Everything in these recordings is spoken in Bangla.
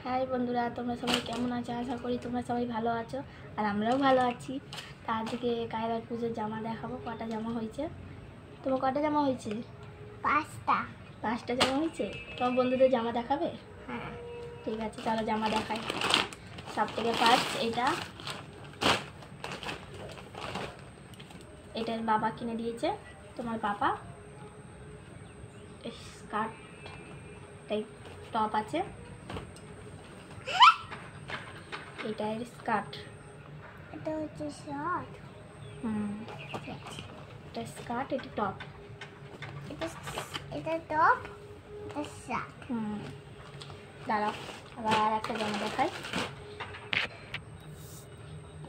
হাই বন্ধুরা, তোমরা সবাই কেমন আছো? আশা করি তোমরা সবাই ভালো আছো আর আমরাও ভালো আছি। তার দিকে কায়রার পুজোর জামা দেখাবো। কটা জামা হয়েছে? তোমার কটা জামা হয়েছে? 5টা জামা হয়েছে। তোমার বন্ধুদের জামা দেখাবে? হ্যাঁ, ঠিক আছে, চলো জামা দেখাই। সব থেকে ফার্স্ট এটার বাবা কিনে দিয়েছে, তোমার বাবা। স্কার্ট টাইপ টপ আছে, এটা এর স্কার্ট। এটা হচ্ছে শর্ট। এটা স্কার্ট, এটা টপ। এটা টপ, এটা শার্ট। দাঁড়াও, আবার আর একটা জামা দেখাই।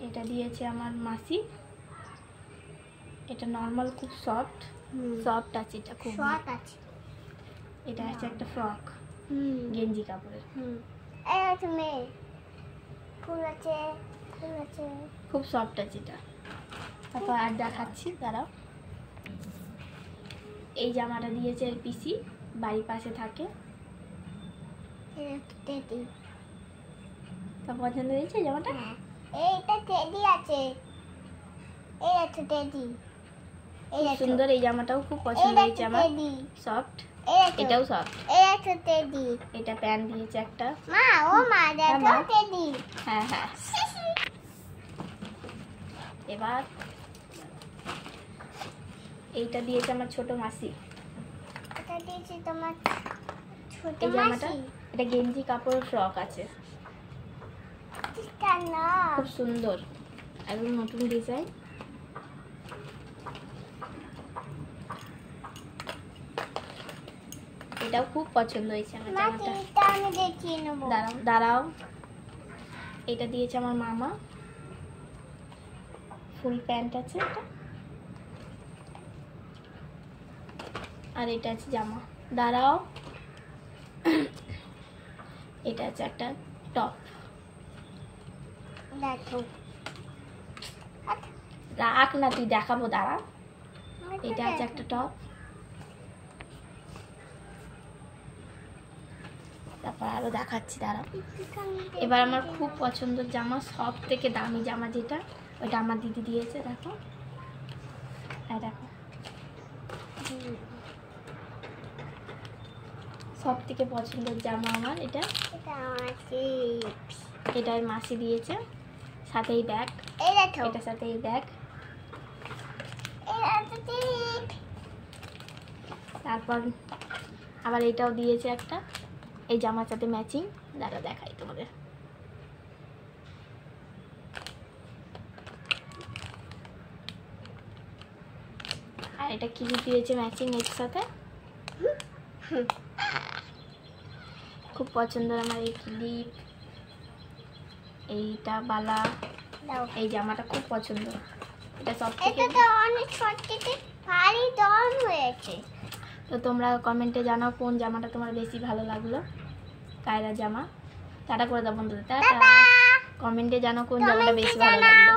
এটা দিয়েছে আমার মাসি। এটা নর্মাল, খুব সফট আছে। এটা খুব শর্ট আছে। এটা আছে একটা ফ্রক, গেঞ্জি কাপড়ের। এই আছে মেয়ে, ফুল আছে, ফুল আছে, খুব সফট আছে এটা। তারপর আর দেখাচ্ছি, দাঁড়াও। এই জামাটা দিয়েছে এর পিসি, বাড়ির পাশে থাকে। টেডি। তা পছন্দ হয়েছে জামাটা? এইটা টেডি আছে, এই আছে টেডি। এই আছে সুন্দর, এই জামাটাও খুব পছন্দ হয়েছে আমার। সফট, এটাও সফট। এই আছে টেডি। এটা প্যান্ট দিয়েছে একটা। মা, ও মা, দেখো টেডি। হ্যাঁ হ্যাঁ। এবার এইটা দিয়েছে আমার ছোট মাসি। এটা দিয়েছি তোমার ছোট এই জামাটা, মাসি। এটা গেঞ্জি কাপড়ের ফ্রক আছে, না, খুব সুন্দর, একদম নতুন ডিজাইন। এটাও খুব পছন্দ হয়েছে আমার জামাটা। এটা আমি দেখিয়ে নেব। দাঁড়াও, এটা দিয়েছে আমার মামা। ফুল প্যান্ট আছে এটা, আর এটা আছে জামা। দাঁড়াও, এটা আছে একটা টপ। দেখো, রাখ না, তুই দেখাবো, দাঁড়া। এটা আছে একটা টপ। তারপর আরো দেখাচ্ছি, দাঁড়াও। এবার আমার খুব পছন্দের জামা, সব থেকে দামি জামা যেটা, ওইটা আমার দিদি দিয়েছে। দেখো, হ্যাঁ দেখো, সব থেকে পছন্দের জামা আমার এটা। এটা মাসি দিয়েছে, সাথে এই ব্যাগ। এটার সাথে এই ব্যাগ। তারপর আবার এটাও দিয়েছে একটা, এই জামার সাথে ম্যাচিং। দাঁড়া দেখাই তোমাদের। আর এটা ক্লিপ দিয়েছে ম্যাচিং এর সাথে। খুব পছন্দ আমার এই ক্লিপ, এইটা বালা। এই জামাটা খুব পছন্দ। এটা সব থেকে অনেক সত্যি ভারী দাম হয়েছে। তো তোমরা কমেন্টে জানাও কোন জামাটা তোমার বেশি ভালো লাগলো। কায়রা জামা। টাটা করে দাও বন্ধুদের, টাটা। কমেন্টে জানাও কোন জামাটা বেশি ভালো লাগলো।